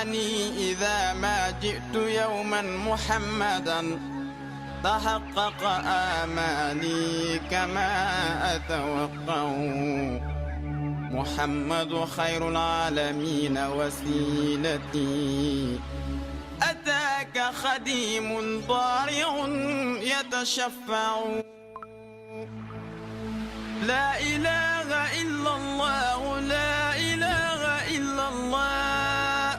أني إذا ما جئت يوما محمدا تحقق آمالي كما أتوقع. محمد خير العالمين وسيلتي، أتاك خديم ضارع يتشفع. لا إله إلا الله، لا إله إلا الله،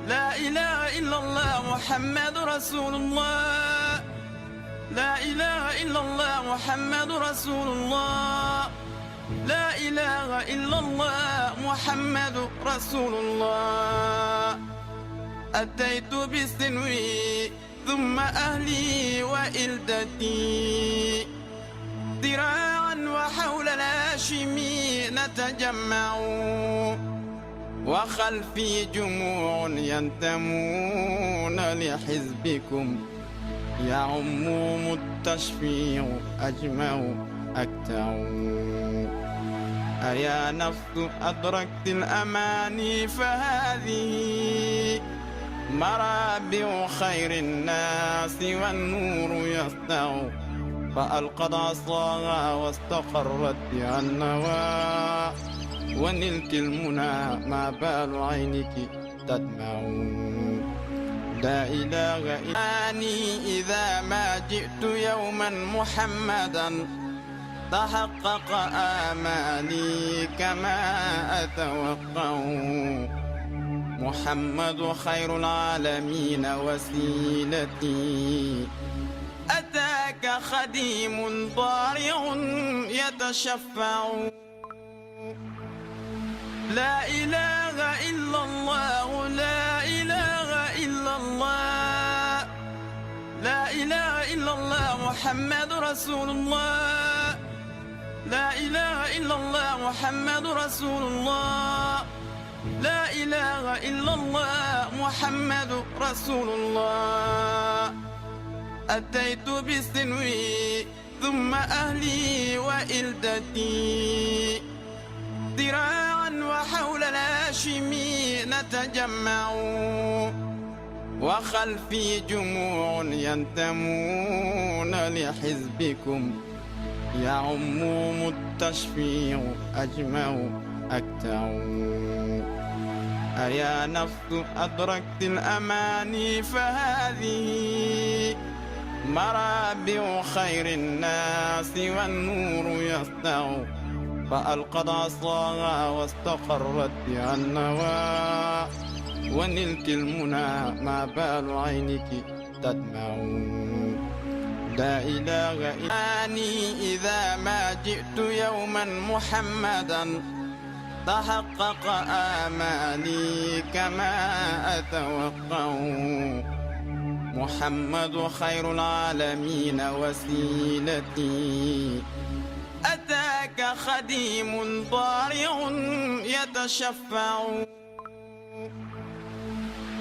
لا إله إلا الله محمد رسول الله، لا إله إلا الله محمد رسول الله، لا إله إلا الله محمد رسول الله. أتيت بسنوي ثم أهلي وإلدتي، ذراعا وحول الهاشمي نتجمع، وخلفي جموع ينتمون لحزبكم، يعمهم التشفيع أجمع أكتع. أيا نفس أدركت الأماني فهذه مرابع خير الناس والنور يسطع. فألقت عصاها واستقرت بها النوى، ونلت المنى ما بال عينك تدمع. لا إله إلا أني إذا ما جئت يوما محمدا تحقق آمالي كما أتوقع. محمد خير العالمين وسيلتي، أتاك خديم ضارع يتشفع. لا إله إلا الله، لا إله إلا الله، لا إله إلا الله محمد رسول الله، لا إله إلا الله محمد رسول الله، لا إله إلا الله محمد رسول الله. أتيت بسنوي ثم أهلي وإلدتي، ذراعا وحول الهاشمي نتجمع، وخلفي جموع ينتمون لحزبكم، يعمهم التشفيع أجمع أكتع. أيا نفس أدركت الأماني فهذه مرابع خير الناس والنور يسطع. فألقت عصاها واستقرت بها النوى، ونلت المنى ما بال عينك تدمع. لا إله إلا أني إذا ما جئت يوما محمدا تحقق آمالي كما أتوقع. محمد خير العالمين وسيلتي، أتاك خديم ضارع يتشفع.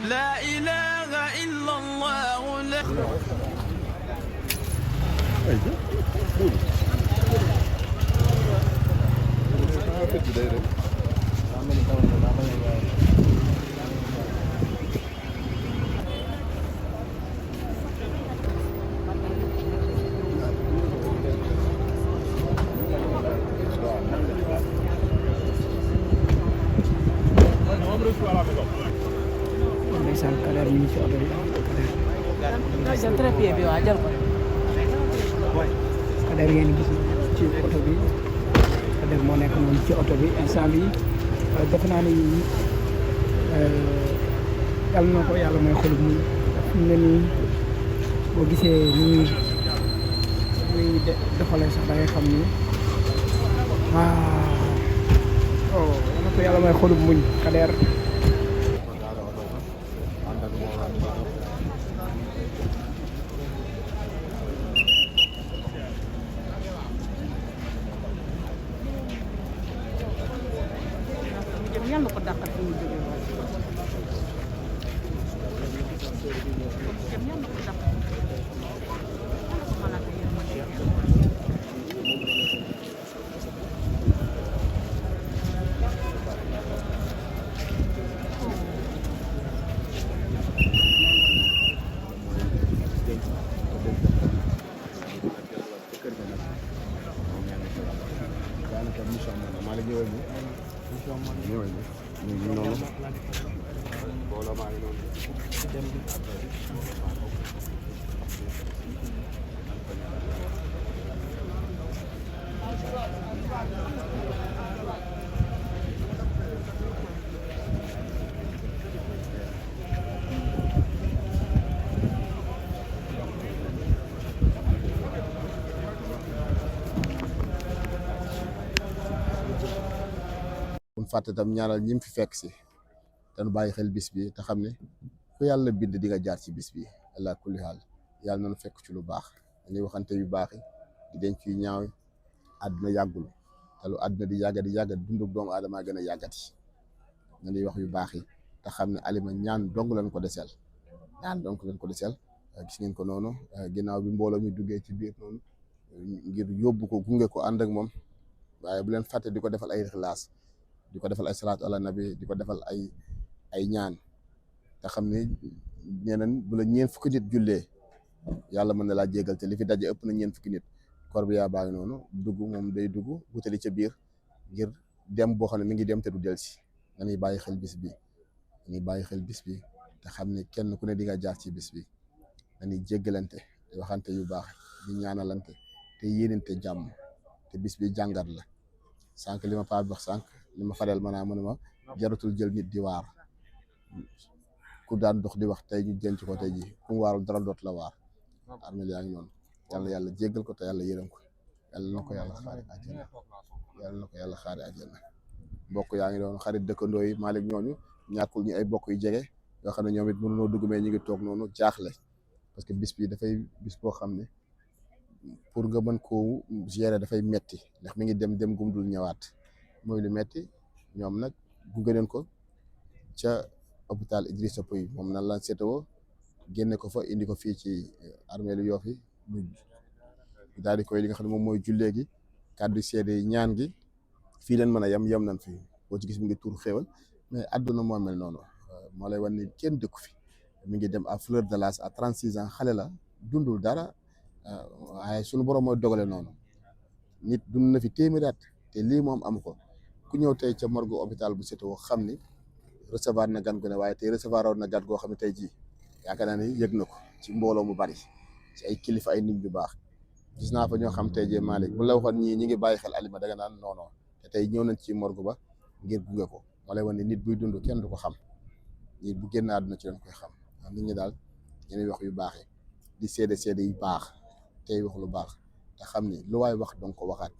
لا إله إلا الله، لا ndeysaan Kader mi ngi ci oto bi Kader ngeen gis ci oto bi, Kader moo nekk noonu ci oto bi instant bi. defe naa ni yàlla na ko yàlla may xolub mu fi mu ne nii boo gisee nii muy doxalee sax da ngay xam ni yàlla na ko yàlla may xolub muñ Kader. yàlla ko dàqal fi mu jógee dem bi buñ fàtte tam ñaanal ñim fi fekk si te nu bàyyi xel bis bi te xam ne ku yàlla bind di nga jaar ci bis bi allah kulli haal yàlla nañu fekk ci lu baax dañuy waxante yu baax yi di denc yu ñaaw yi àdduna yàggul te lu àdduna di yàggat dundu doomu aadama gën a yàggati nañuy wax yu baax yi te xam ne Alima ñaan dong lañ ko deseel gis ngeen ko noonu ginnaaw bi mbooloo mi duggee ci biir noonu ngir yóbbu ko gunge ko ànd ak moom waaye bu leen fàtte di ko defal ay ixlaas di ko defal ay salaatu ala nabi di ko defal ay ñaan te xam ne ñeneen bu la ñeen fukki nit jullee yàlla mën na laa jégal te li fi daje ëpp na ñeen fukki nit kor bi yaa baa ngi noonu dugg moom day dugg wutali ca biir ngir dem boo xam ne mi ngi dem te du delsi dañuy bàyyi xel bis bi te xam ne kenn ku ne di nga jaar ci bis bi dañuy jéggalante di waxante yu baax di ñaanalante te yéenante jàmm te bis bi jàngat la sànq li ma paa wax sànq li ma fadel manaa mu ne ma jaratul jël nit di waar ku daan dox di wax tey ñu denc ko tey ji ku mu waarul dara doot la waar armel yaa ngi noonu yàlla jéggal ko te yàlla yërëm ko yàlla na ko yàlla xaare àjjana mbokk yaa ngi doon xarit dëkkandoo yi Malick ñooñu ñàkkul ñu ay bokk yu jege yoo xam ne ñoom it mënunoo dugg mais ñu ngi toog noonu jaaxle parce que bis bi dafay bis boo xam ne pour nga mën koo gérer dafay metti ndax mi ngi dem gum dul ñëwaat mooy lu metti ñoom nag gunge leen ko ca hôpital Idrissa Pouye moom nan la seetawoo génne ko fa indi ko fii ci armeelu Yoff yi mu daal di koy li nga xam ne moom mooy jullee gi kàddu seede yi ñaan gi fii leen mën a yem nañ fi boo ci gis mi ngi tuur xéwal mais àdduna moo mel noonu moo lay wan ni kenn dëkku fi mi ngi dem à fleur de l'âge à 36 ans xale la dundul dara waaye sunu borom mooy dogale noonu nit dund na fi téeméeri at te lii moom am ko ku ñëw tey ca morgue hôpital bu Sétéo xam ni recevoir na gan gu ne waaye tey recevoir na gan goo xam ne tey jii yaakaar naa ne yëg na ko ci mbooloo mu bari ci ay kilifa ay nit ñu baax gis naa fa ñoo xam tey jii Malick bu la waxoon ñii ñi ngi bàyyi xel Alima danga naan non te tey ñëw nañ ci morgue ba ngir gunge ko moo lay wan ne nit buy dund kenn du ko xam nit bu génn àdduna ci lañ koy xam nit ñi daal ñuy wax yu baax yi di seede yu baax tey wax lu baax te xam ni lu waay wax danga ko waxaat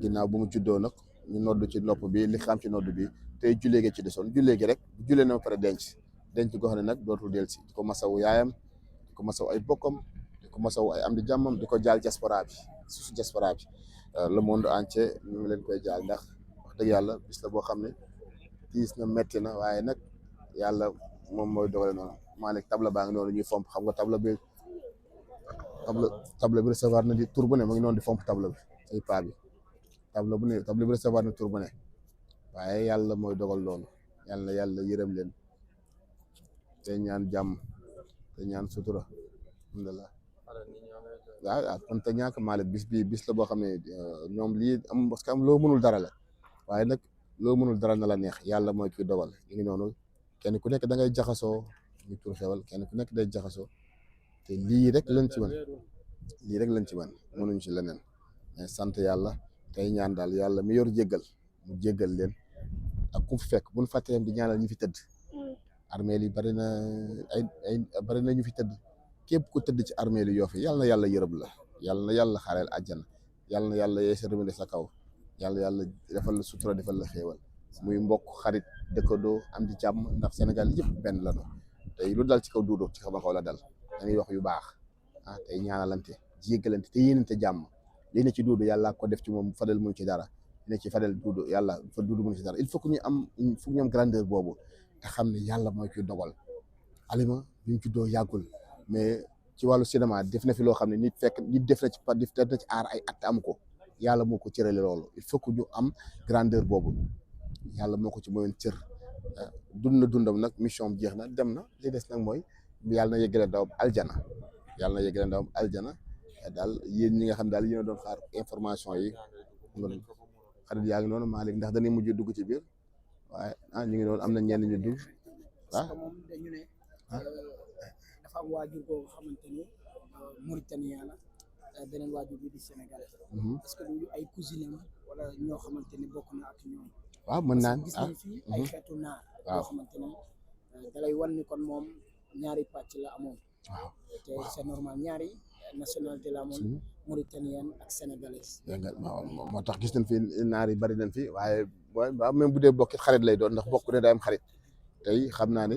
ginnaaw bu mu juddoo nag ñu nodd ci nopp bi li xam ci nodd bi tey jullee gi ci desoon jullee gi rek bu jullee na ba pare denc goo xam ne nag dootul del si di ko masawu yaayam di ko masawu ay bokkam di ko masawu ay am di jàmmam di ko jaal diaspora bi suuf diaspora bi le monde entier ñu ngi leen koy jaal ndax wax dëgg yàlla bis la boo xam ne tiis na metti na waaye nag yàlla moom mooy dogale noonu Malick table baa ngi noonu ñuy fomp xam nga table bi recevoir na di tur bu ne mu ngi noonu di fomp table bi ay paa bi table bi recevoir na tur bu ne waaye yàlla mooy dogal loolu yàlla yërëm leen te ñaan jàmm te ñaan sutura alhamdulilah waaw kon te ñàkk Malick bis la boo xam ne ñoom lii am parce que am loo mënul dara la waaye nag loo mënul dara na la neex yàlla mooy ki dogal ñu ngi noonu kenn ku nekk da ngay jaxasoo ñu tur xewal kenn ku nekk day jaxasoo te lii rek lañ ci mën mënuñ ci leneen mais sant yàlla tey ñaan daal yàlla mi yor jéggal mu jéggal leen ak ku fi fekk buñ fàttee di ñaanal ñu fi tëdd armeel yi bari na ñu fi tëdd képp ku tëdd ci armeel yi Yoff yàlla na yàlla yërëm la yàlla na yàlla xaareel àjjana yàlla na yàlla yeesa remine sa kaw yàlla defal la sutura defal la xéewal muy mbokk xarit dëkkandoo am di jàmm ndax Sénégal yëpp benn la no tey lu dal ci kaw Duudu ci xama kaw la dal dañuy wax yu baax tey ñaanalante jéggalante te yéenante jàmm li ne ci Duudu yàlla ko def ci moom Fadel mënu ci dara li ne ci Fadel Duudu yàlla fa Duudu mënu ci dara il faut que ñu am grandeur boobu te xam ne yàlla mooy ki dogal Alima bi mu juddoo yàggul mais ci wàllu cinéma def na fi loo xam ne nit def na ci aar ay at am ko yàlla moo ko cërale loolu il faut que ñu am grandeur boobu yàlla moo ko ci mayoon cër dundam nag mission jeex na dem na li des nag mooy yàlla na yeggale ndawam aljana daal yéen ñi nga xam daal yéen a doon xaar information yi xarit yaa ngi noonu Malick ndax dañuy mujj dugg ci biir waaye ñu ngi doon am na ñenn ñu dugg parce que moom dañu ne dafa am waajur boo xamante ni Mauritanien la beneen waajur bi di sénégalais est-ce que du ay cousinam wala ñoo xamante ni bokk na ak ñoom waaw mën naa gis nañ fi ay xeetu naar yoo xamante ni dalay wan ni kon moom ñaari pàcc la amoon waaw te c'est normal ñaari nationalité la amoon mauritanienne ak sénégalaise moo tax gis nañ fi naar yi bari nañ fi waaye waaw même bu dee bokkit xarit lay doon ndax bokk ne day am xarit tey xam naa ne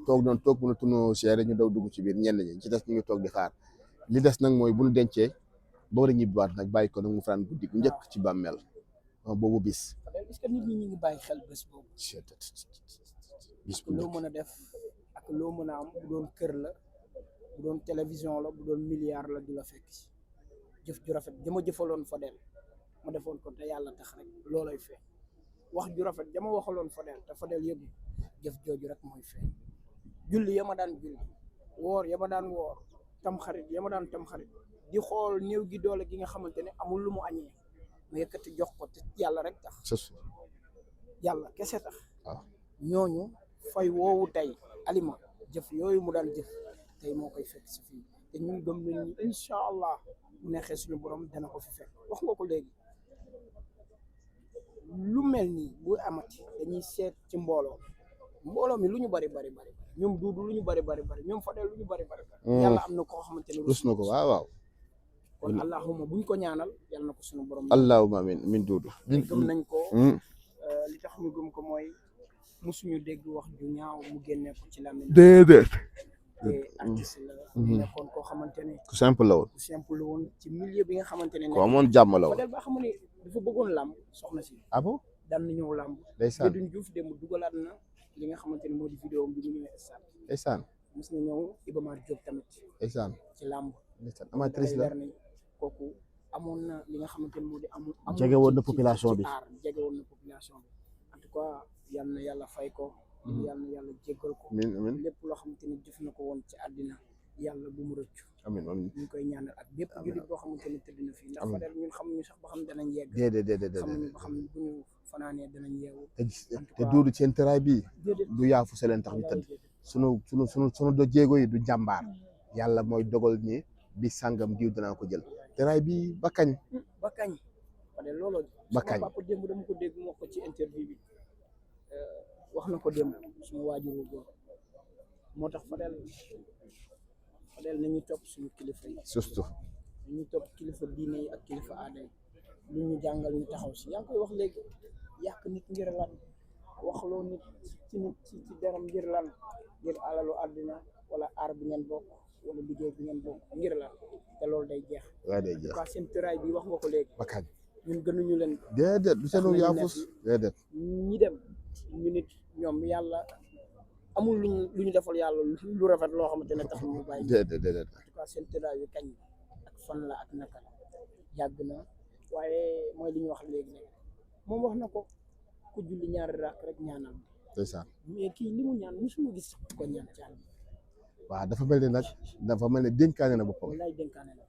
toog mën a tunoo seere ñu daw dugg ci biir ñenn ñi ci des ñu ngi toog di xaar li des nag mooy bu ñu dencee ba war a ñibbiwaat nag bàyyi ko nag mu fanaan guddi gu njëkk ci bàmmeel boobu bis est-ce que nit ñi ñu ngi bàyyi xel bés boobu bis bu loo mën a def ak loo mën a am bu doon kër la bu doon télévision la bu doon milliard la du la fekk si jëf ju rafet jama jëfaloon Fadel ma defoon ko te yàlla tax rek loolay feeñ wax ju rafet jama waxaloon Fadel te Fadel yëgu jëf jooju rek mooy feeñ julli ya ma daan julli woor ya ma daan woor tamxarit ya ma daan tamxarit di xool néew gi doole gi nga xamante ne amul lu mu añee ma yëkkati jox ko te yàlla rek tax yàlla kese tax ñooñu fay woowu tey alima jëf yooyu mu daan jëf tey moo koy fekk si fii te ñun gëm nañ ni incha allah bu neexee suñu borom dana ko fi fekk wax nga ko léegi lu mel nii bu amati dañuy seet ci mbooloo mi lu ñu bari ñoom duudu lu ñu bari ñoom Fadel lu ñu bari yàlla am na koo xamante ne rus na ko waaw kon allahuma buñ ko ñaanal yàlla na ko suñu borom allahuma min duudu gëm nañ ko li tax ñu gëm ko mooy musuñu dégg wax ju ñaaw mu génnee ko ci làmmiñ déedéet te artiste la nekkoon koo xamante ne ku simple la woon ci milieu bi nga xamante ne ko amoon jàmm la woon Fadel ba xam ne dafa bëggoon làmb soxna si bon daan na ñëw làmb ndeysaan duñ Diouf dem dugalaat na li nga xamante ne moo di vidéo bi mu ñëwee stade ndeysaan mos na ñëw Iba Mar Diop tamit ndeysaan ci làmb ndeysaan amatrice la kooku amoon na li nga xamante ne moo di amul jege woon na population bi jege woon na population bi en tout cas yal na yàlla fay ko yal na yàlla jéggal ko amiin lépp loo xamante ne jëf na ko woon ci àddina yàlla bu mu rëccu amiin ñu ngi koy ñaanal ak bépp jullit boo xamante ne tëdd na fii ndax Fadel ñun xamuñu sax ba xam danañ yegg déedéet xamuñu ba xam bu ñu fanaanee danañ yeewu te duudu seen tëraay bii du yaafu se leen tax ñu tëdd sunu do jéego yi du jàmbaar yàlla mooy dogal ni bi sàngam diw danaa ko jël tëraay bi ba kañ Fadel looloo ba kañ papa démb dama ko dégg mu wax ko ci interview bi wax na ko démb suma waajuru góor moo tax Fadel nañu topp suñu kilifa yi surtout nañu topp kilifa diine yi ak kilifa aada yi lu ñu jàngal ñu taxaw si yaa ngi koy wax léegi yàq nit ngir lan waxloo nit ci deram ngir lan ngir alalu àddina wala aar bi ngeen bokk wala liggéey bi ngeen bokk ngir lan te loolu day jeex quoi seen tëraay bi wax nga ko léegi ba kañ ñun gënuñu leen déedéet du seenu yaafus déedéet ñi dem ñu nit ñoom yàlla amul lu ñu defal yàlla lu rafet loo xamante ne tax ñu bàyyi déedéet en tout cas seen tëraay bi kañ ak fan la ak naka la yàgg na waaye mooy li ñu wax léegi nag moom wax na ko ku julli ñaari raak rek ñaanal ndeysaan mais kii li mu ñaan musuma gis ko ñaan ci àll waaw dafa mel ni nag dafa mel ne dénkaane na boppam wallaay dénkaane na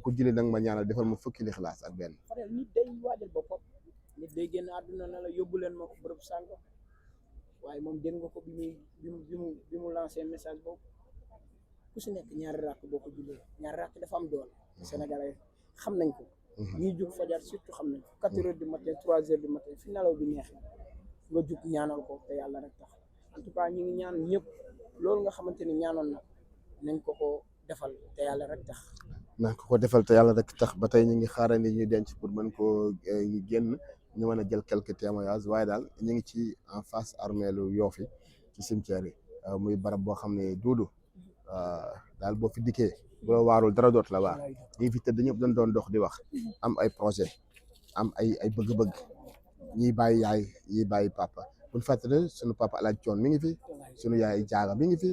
ku julli nag ma ñaanal defal ma fukki lixlaas ak benn Fadel nit day waajal boppam nit day génn àdduna na la yóbbu leen ma ko bërëb sànga waaye moom dégg nga ko bi mu lancé message boobu ku si nekk ñaari raak boo ko jullee ñaari raak dafa am doole Sénégalais xam nañ ko ñuy jug fajar surtout xam nañ ko 4 heures du matin 3 heures du matin fi nelaw bi neexee nga jug ñaanal ko te yàlla rek tax en tout cas ñu ngi ñaan ñëpp loolu nga xamante ni ñaanoon na nañ ko defal te yàlla rek tax nañ ko defal te yàlla rek tax ba tey ñu ngi xaarandi ñuy denc pour mën koo génn ñu mën a jël quelques témoignages waaye daal ñu ngi ci en face armeelu Yoff yi ci cimetière yi muy barab boo xam ne duudu daal boo fi dikkee boo waarul dara doot la waar ñi fi tëdd ñëpp dañ doon dox di wax am ay projet am ay bëgg-bëgg ñiy bàyyi yaay ñiy bàyyi papa buñ fàttali sunu papa Alaaji Coon mi ngi fi sunu yaay Jaaga mi ngi fi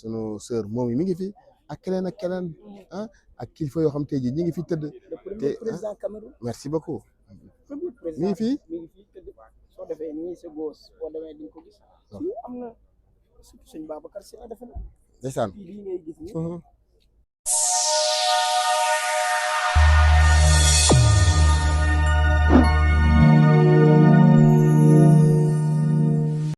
sunu sœur moom mi ngi fi ak keneen ak kilifa yoo xam tey jii ñi ngi fi tëdd te merci beaucoup mi ngi fi tëdd soo defee nii sa góos boo demee di nga ko gis fii am na surtout sëñ Babacar Si la defe na ndeysaan fii lii ngay gis ni